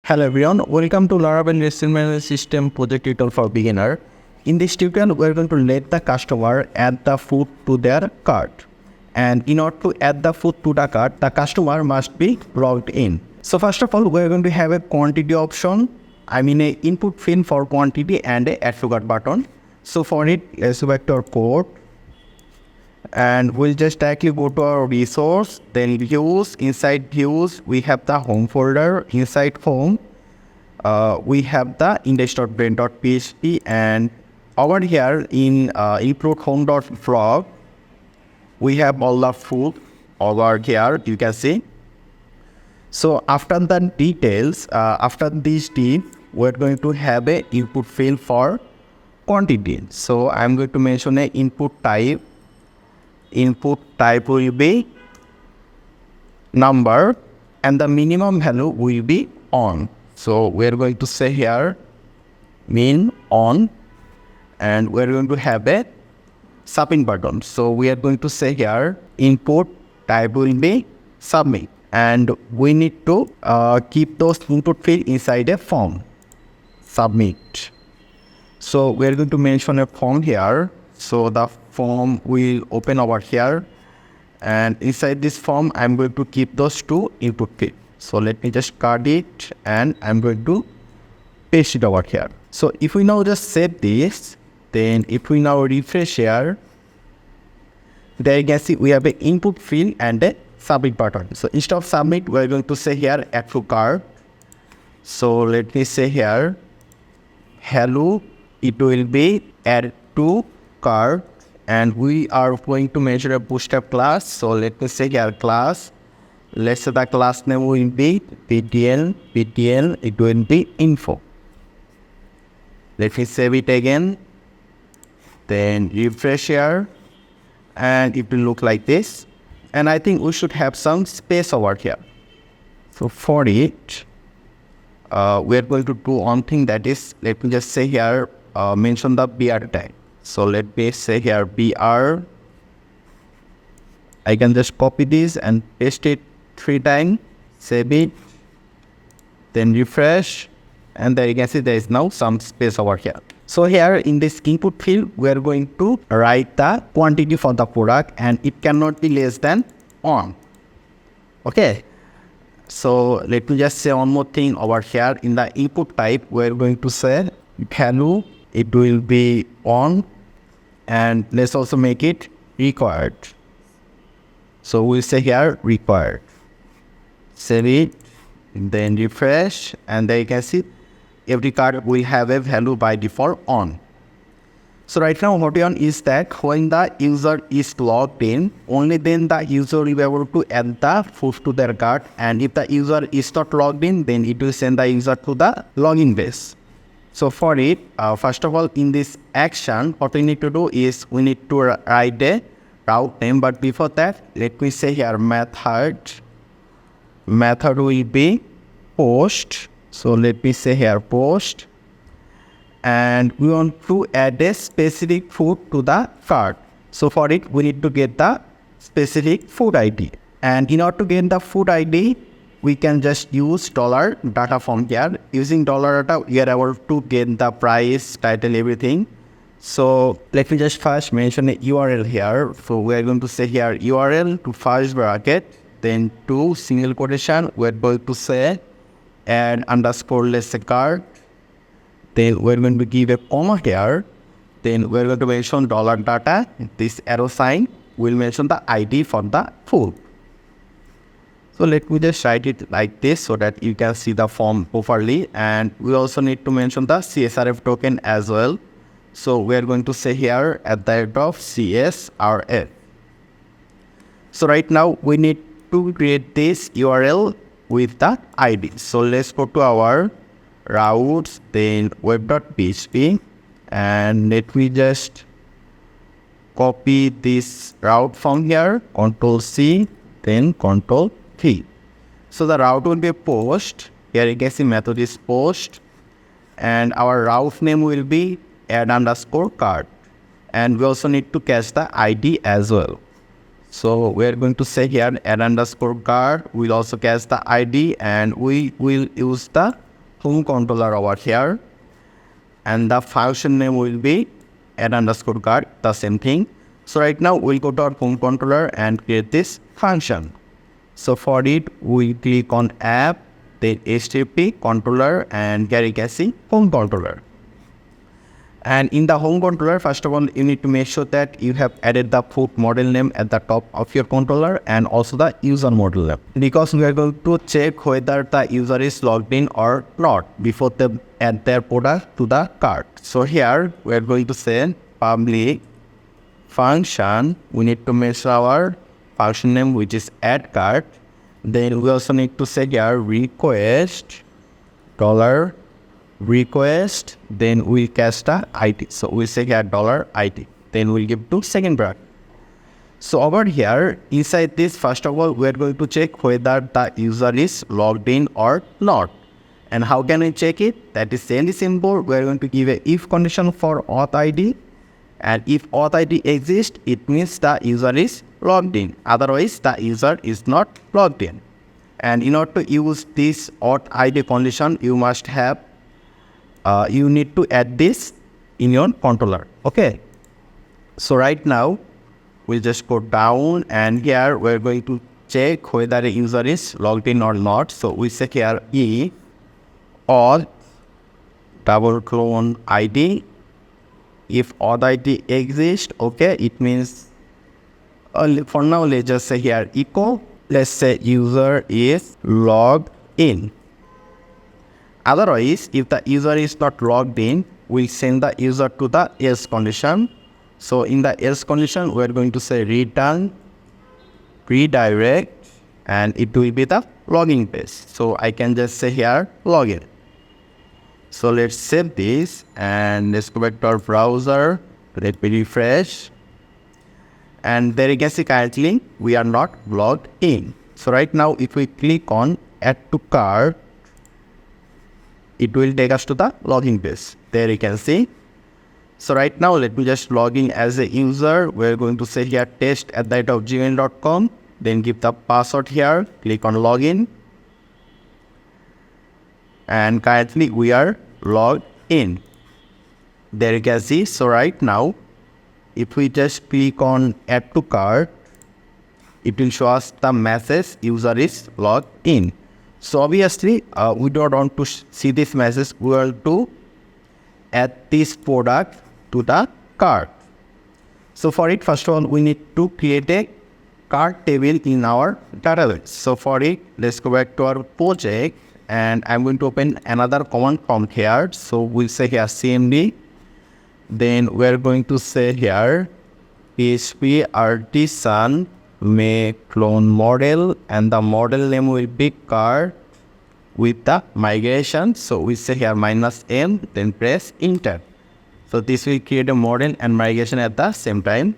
Hello everyone, welcome to Laravel Restaurant Management System project tutorial for beginner. In this tutorial, we are going to let the customer add the food to their cart. And in order to add the food to the cart, the customer must be logged in. So first of all, we are going to have a quantity option. I mean a input field for quantity and a add to cart button. So for it, let's go back to our code. And we'll just directly go to our resource, then views. Inside views, we have the home folder. Inside home, we have the index.brain.php, and over here in import home.frog, we have all the food over here, you can see. So after the details, after this div, we're going to have a input field for quantity. So I'm going to mention a input type. Input type will be number and the minimum value will be on. So we're going to say here min on, and we're going to have a submit button. So we are going to say here input type will be submit, and we need to keep those input field inside a form submit. So we're going to mention a form here. So the form will open over here, and inside this form I'm going to keep those two input fields. So let me just cut it and I'm going to paste it over here. So if we now just save this, then if we now refresh here, there you can see we have an input field and a submit button. So instead of submit, we're going to say here add to cart. So let me say here hello, it will be add to cart, and we are going to measure a bootstrap class. So let me say here class. Let's say the class name will be ptl, it will be info. Let me save it again, then refresh here, and it will look like this. And I think we should have some space over here. So for it, we are going to do one thing, that is, let me just say here mention the br tag. So let me say here br. I can just copy this and paste it 3 times, save it, then refresh, and there you can see there is now some space over here. So here in this input field, we are going to write the quantity for the product, and it cannot be less than on. Okay. So let me just say one more thing over here. In the input type, we are going to say value, it will be on, and let's also make it required. So we'll say here required. Save it, then refresh, and there you can see every card will have a value by default on. So right now what we want is that when the user is logged in, only then the user will be able to add the food to their cart, and if the user is not logged in, then it will send the user to the login base. So for it, first of all, in this action, what we need to do is we need to write a route name. But before that, let me say here method. Method will be post. So let me say here post. And we want to add a specific food to the cart. So for it, we need to get the specific food ID. And in order to get the food ID, we can just use $data from here. Using $data, we are able to get the price, title, everything. So let me just first mention a URL here. So we are going to say here URL to first bracket, then to single quotation, we are going to say add underscore let's say cart. Then we're going to give a comma here. Then we're going to mention $data. This arrow sign will mention the ID for the food. So let me just write it like this so that you can see the form properly. And we also need to mention the CSRF token as well. So we are going to say here at the end of CSRF. So right now we need to create this URL with the ID. So let's go to our routes, then web.php, and let me just copy this route from here, Control C, then Control V. So the route will be a post. Here you can see method is post, and our route name will be add underscore cart, and we also need to catch the ID as well. So we are going to say here add underscore cart. We'll also catch the ID, and we will use the home controller over here, and the function name will be add underscore card, the same thing. So right now we'll go to our home controller and create this function. So for it, we click on app, then HTTP controller, and here you can see home controller. And in the home controller, first of all, you need to make sure that you have added the food model name at the top of your controller and also the user model name, because we are going to check whether the user is logged in or not before they add their product to the cart. So here we are going to say public function. We need to make sure our function name, which is add cart. Then we also need to say here request dollar request, then we cast the ID. So we say here $ID, then we'll give to second bracket. So over here, inside this, first of all, we're going to check whether the user is logged in or not. And how can we check it? That is really simple. We're going to give a if condition for auth ID. And if auth ID exists, it means the user is logged in. Otherwise, the user is not logged in. And in order to use this auth ID condition, you must have you need to add this in your controller. Okay. So right now we'll just go down, and here we're going to check whether a user is logged in or not. So we say here auth double clone ID. If auth ID exists, okay, it means for now let's just say here echo. Let's say user is logged in. Otherwise, if the user is not logged in, we'll send the user to the else condition. So in the else condition, we're going to say return redirect, and it will be the login page. So I can just say here login. So let's save this and let's go back to our browser. Let me refresh. And there you can see currently we are not logged in. So right now, if we click on add to cart, it will take us to the login page. There you can see. So right now, let me just log in as a user. We're going to say here test@gmail.com. Then give the password here. Click on login. And currently we are logged in. There you can see. So right now, if we just click on add to cart, it will show us the message user is logged in. So obviously, we don't want to see this message. We want to add this product to the cart. So for it, first of all, we need to create a cart table in our database. So for it, let's go back to our project, and I'm going to open another command prompt here. So we'll say here cmd. Then we're going to say here php artisan make clone model, and the model name will be cart with the migration. So we say here -m, then press enter. So this will create a model and migration at the same time.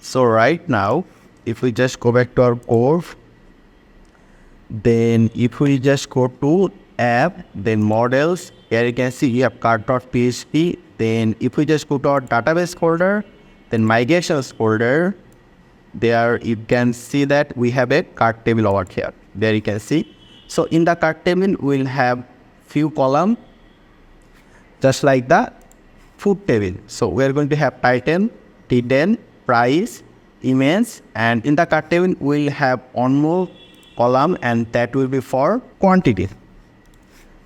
So right now, if we just go back to our code, then if we just go to app, then models, here you can see you have cart.php. Then if we just go to our database folder, then migrations folder, there you can see that we have a cart table over here. There you can see. So in the cart table, we'll have few columns, just like the food table. So we're going to have title, detail, price, image, and in the cart table, we'll have one more column, and that will be for quantity.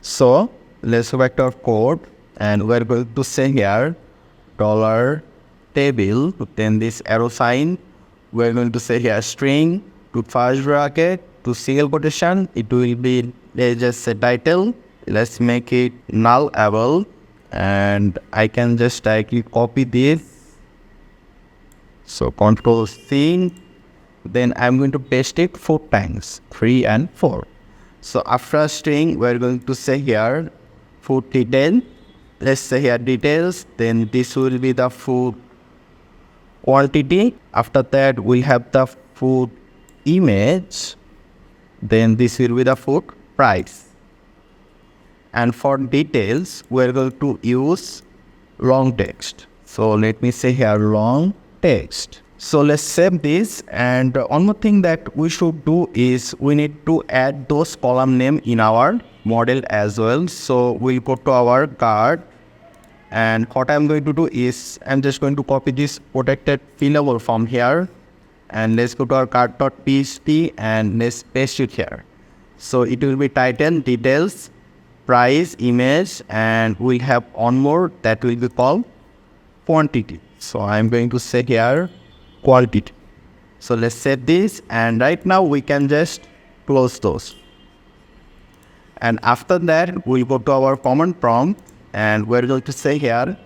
So let's go back to our code, and we're going to say here $table, then this arrow sign. We're going to say here string to first bracket to single quotation. It will be, let's just say title. Let's make it nullable, and I can just directly copy this. So Control C. Then I'm going to paste it 4 times, 3 and 4. So after string, we're going to say here food detail. Let's say here details. Then this will be the food quantity. After that, we have the food image. Then this will be the food price. And for details, we're going to use long text. So let me say here long text. So let's save this. And one more thing that we should do is we need to add those column name in our model as well. So we'll go to our cart, and what I'm going to do is I'm just going to copy this protected fillable from here, and let's go to our cart.php and let's paste it here. So it will be title, details, price, image, and we'll have one more that will be called quantity. So I'm going to say here quantity. So let's set this, and right now we can just close those. And after that, we'll go to our command prompt, and we're going to say here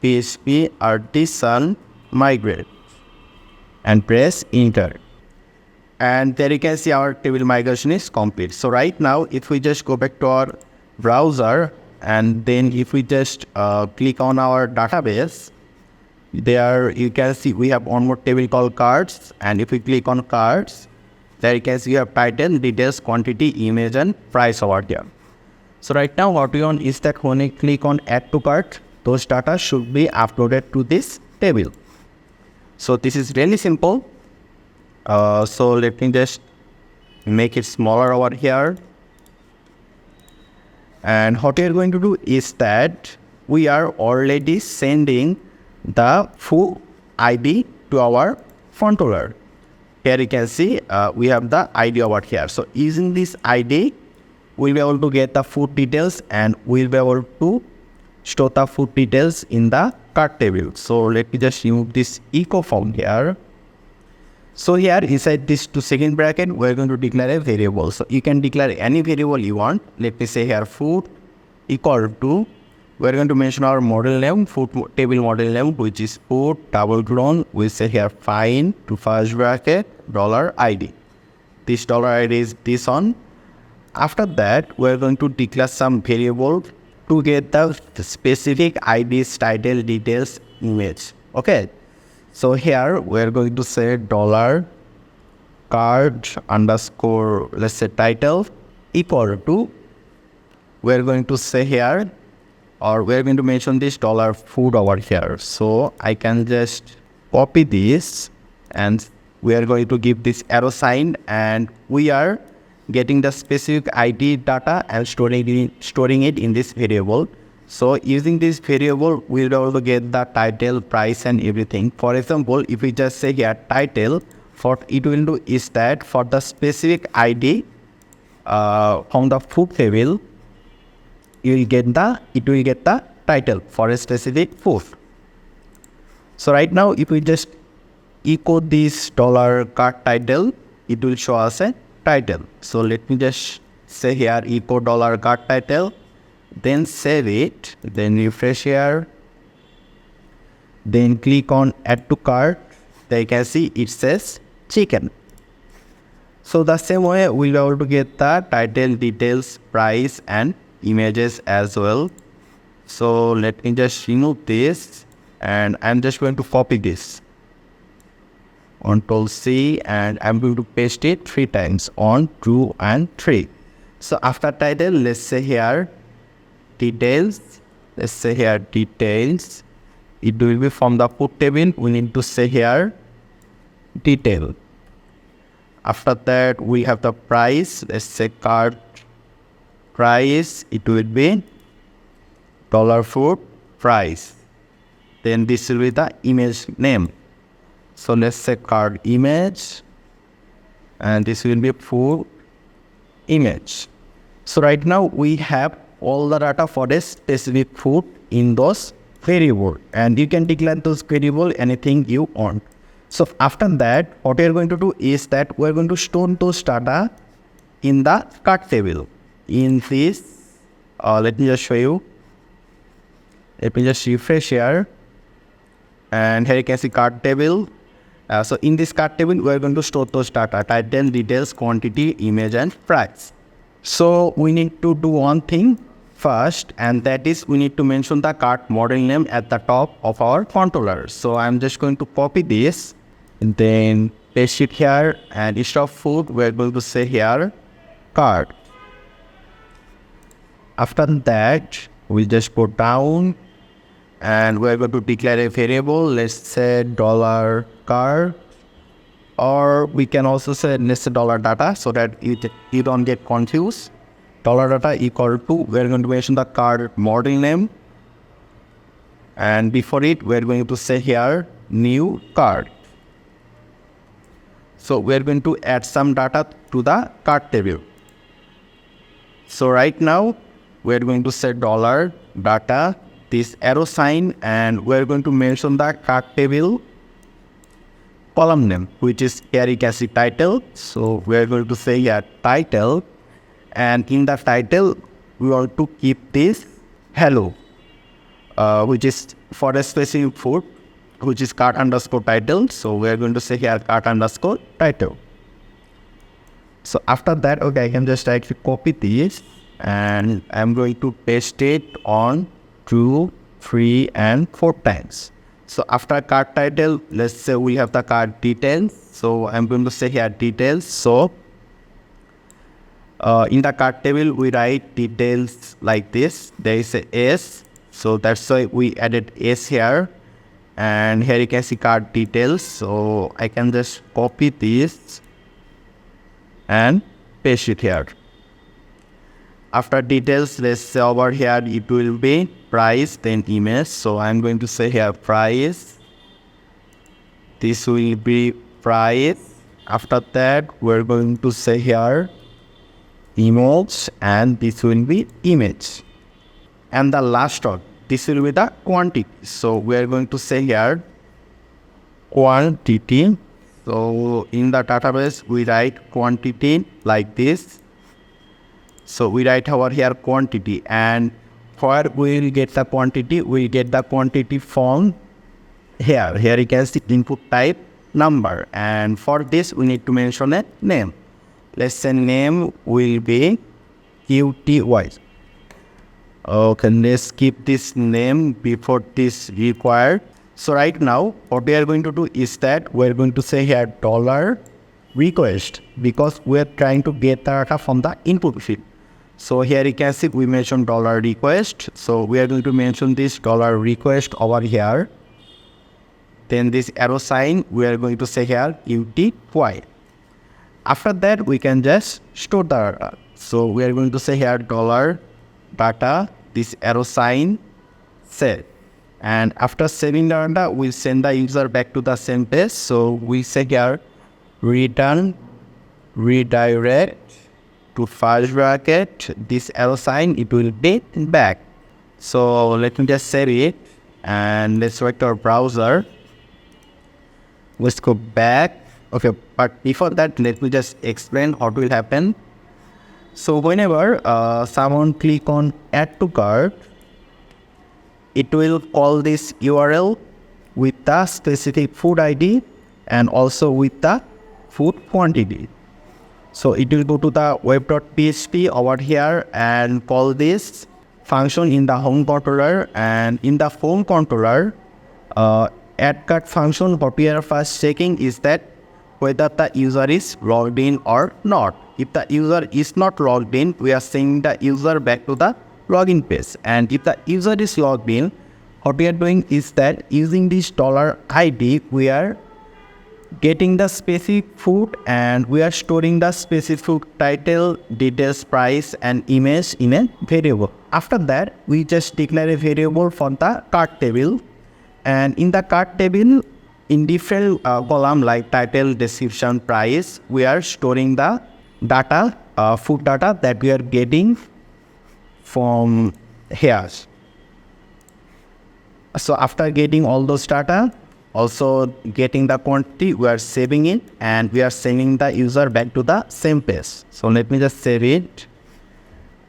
php artisan migrate and press enter. And there you can see our table migration is complete. So right now, if we just go back to our browser, and then if we just click on our database, there you can see we have one more table called cards. And if we click on cards, there you can see we have title, details, quantity, image, and price over here. So right now what we want is that when we click on add to cart, those data should be uploaded to this table. So this is really simple. So let me just make it smaller over here. And what we are going to do is that we are already sending the full ID to our controller. Here you can see we have the ID over here. So using this ID, we'll be able to get the food details, and we'll be able to store the food details in the cart table. So let me just remove this echo from here. So here inside this 2 bracket, we're going to declare a variable. So you can declare any variable you want. Let me say here food equal to, we're going to mention our model name, food table model name, which is food double colon. We say here find to first bracket $ID. This $ID is this one. After that, we're going to declare some variable to get the specific IDs, title, details, image. Okay. So here we're going to say $card underscore, let's say title equal to, we're going to say here, or we're going to mention this $food over here. So I can just copy this, and we are going to give this arrow sign, and we are getting the specific ID data and storing it in this variable. So using this variable, we'll be able to get the title, price, and everything. For example, if we just say here title, what it will do is that for the specific ID from the food table, it will get the title for a specific food. So right now, if we just echo this $cart title, it will show us a title. So let me just say here echo $cart title, then save it, then refresh here, then click on add to cart. There you can see it says chicken. So the same way we'll be able to get the title, details, price, and images as well. So let me just remove this, and I'm just going to copy this. Ctrl+C, and I'm going to paste it 3 times on 2 and 3. So after title, let's say here details. Let's say here details. It will be from the food table. We need to say here detail. After that, we have the price. Let's say cart price. It will be $food price. Then this will be the image name. So let's say card image, and this will be food image. So right now we have all the data for a specific food in those variable, and you can declare those variable anything you want. So after that, what we are going to do is that we are going to store those data in the cart table. In this, let me just show you. Let me just refresh here, and here you can see cart table. So in this cart table, we are going to store those data, title, details, quantity, image, and price. So we need to do one thing first, and that is we need to mention the cart model name at the top of our controller. So I'm just going to copy this, and then paste it here, and instead of food, we're going to say here cart. After that, we'll just go down, and we're going to declare a variable. Let's say $cart, or we can also say let's say $data, so that you don't get confused. $data equal to, we're going to mention the card model name. And before it, we're going to say here, new card. So we're going to add some data to the card table. So right now, we're going to set $data, this arrow sign, and we're going to mention the card table column name, which is here you can see title. So we're going to say here title, and in the title, we want to keep this hello, which is for a specific food, which is cart underscore title. So we're going to say here cart underscore title. So after that, okay, I can just actually copy this and I'm going to paste it on 2, 3, and 4 times. So after cart title, let's say we have the cart details. So I'm going to say here details. So in the cart table, we write details like this. There is a S. So that's why we added S here. And here you can see cart details. So I can just copy this and paste it here. After details, let's say over here it will be price, then image. So I'm going to say here price. This will be price. After that, we're going to say here image, and this will be image. And the last one, this will be the quantity. So we're going to say here quantity. So in the database, we write quantity like this. So we write over here quantity, and where we will get the quantity, we get the quantity from here. Here you can see input type number, and for this we need to mention a name. Let's say name will be QTY. Okay, let's keep this name before this required. So right now, what we are going to do is that we're going to say here $request, because we're trying to get the data from the input field. So here you can see we mentioned $request. So we are going to mention this $request over here. Then this arrow sign, we are going to say here UTY. After that, we can just store the data. So we are going to say here $data, this arrow sign, save. And after saving the data, we send the user back to the same page. So we say here return redirect to first bracket, this arrow sign, it will be back. So let me just save it and let's select our browser. Let's go back. Okay, but before that, let me just explain what will happen. So whenever someone click on add to cart, it will call this URL with the specific food ID and also with the food quantity. So it will go to the web.php over here and call this function in the home controller, and in the home controller, add cart function, what we are first checking is that whether the user is logged in or not. If the user is not logged in, we are sending the user back to the login page. And if the user is logged in, what we are doing is that using this $ID, we are getting the specific food and we are storing the specific food title, details, price, and image in a variable. After that, we just declare a variable for the cart table. And in the cart table, in different column like title, description, price, we are storing the data, food data that we are getting from here. So after getting all those data, also getting the quantity, we are saving it and we are sending the user back to the same page. So let me just save it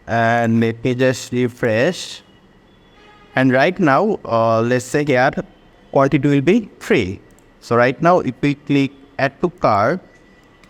and let me just refresh. And right now, let's say here quantity will be 3. So right now, if we click add to cart,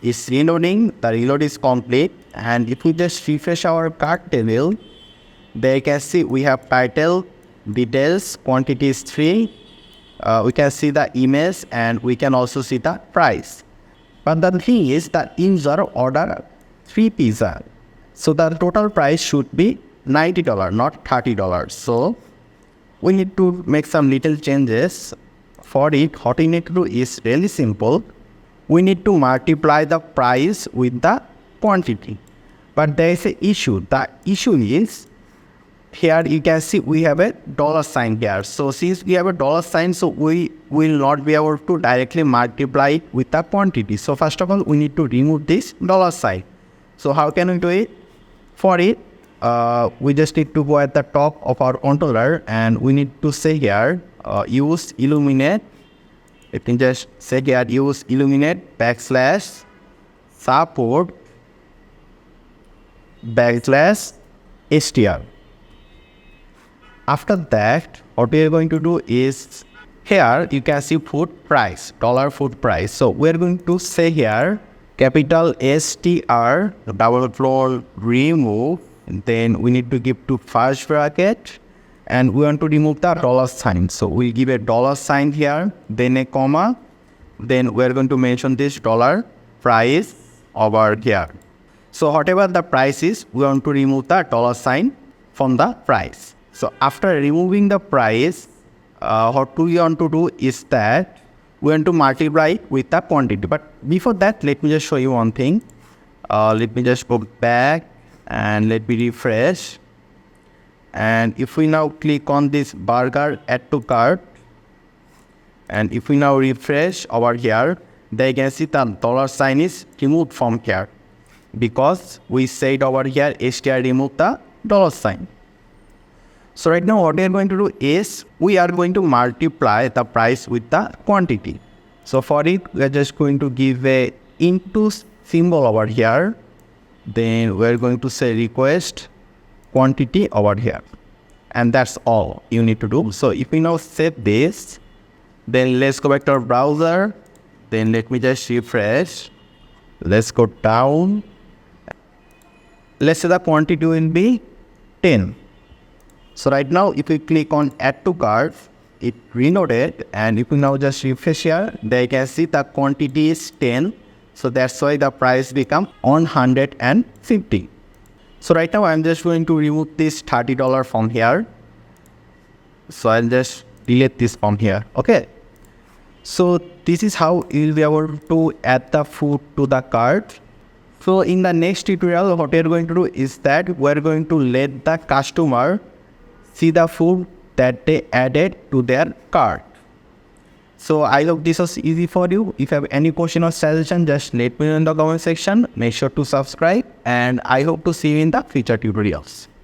it's reloading, the reload is complete. And if we just refresh our cart table, there you can see we have title, details, quantity is 3. We can see the image and we can also see the price. But the thing is that user ordered 3 pizza. So the total price should be $90, not $30. So we need to make some little changes. For it, what we need to do is really simple. We need to multiply the price with the quantity. But there is an issue. The issue is here you can see we have a dollar sign here. So since we have a dollar sign, so we will not be able to directly multiply it with the quantity. So first of all, we need to remove this dollar sign. So how can we do it? For it, we just need to go at the top of our controller and we need to say here, use illuminate. Let me just say here, use illuminate backslash support backslash str. After that, what we are going to do is, here you can see food price, dollar food price. So we are going to say here, capital STR, double floor remove, and then we need to give to first bracket, and we want to remove the dollar sign. So we give a dollar sign here, then a comma, then we are going to mention this dollar price over here. So whatever the price is, we want to remove the dollar sign from the price. So after removing the price, what we want to do is that we want to multiply it with the quantity. But before that, let me just show you one thing. Let me just go back and let me refresh. And if we now click on this burger add to cart, and if we now refresh over here, then you can see the dollar sign is removed from here, because we said over here str remove the dollar sign. So right now what we are going to do is we are going to multiply the price with the quantity. So for it, we are just going to give a into symbol over here. Then we are going to say request quantity over here. And that's all you need to do. So if we now save this, then let's go back to our browser. Then let me just refresh. Let's go down. Let's say the quantity will be 10. So right now, if we click on add to cart, it reloaded, and if we now just refresh here, then you can see the quantity is 10. So that's why the price become 150. So right now, I'm just going to remove this $30 from here. So I'll just delete this from here. Okay. So this is how you'll be able to add the food to the cart. So in the next tutorial, what we're going to do is that we're going to let the customer see the food that they added to their cart. So I hope this was easy for you. If you have any question or suggestion, just let me know in the comment section. Make sure to subscribe, and I hope to see you in the future tutorials.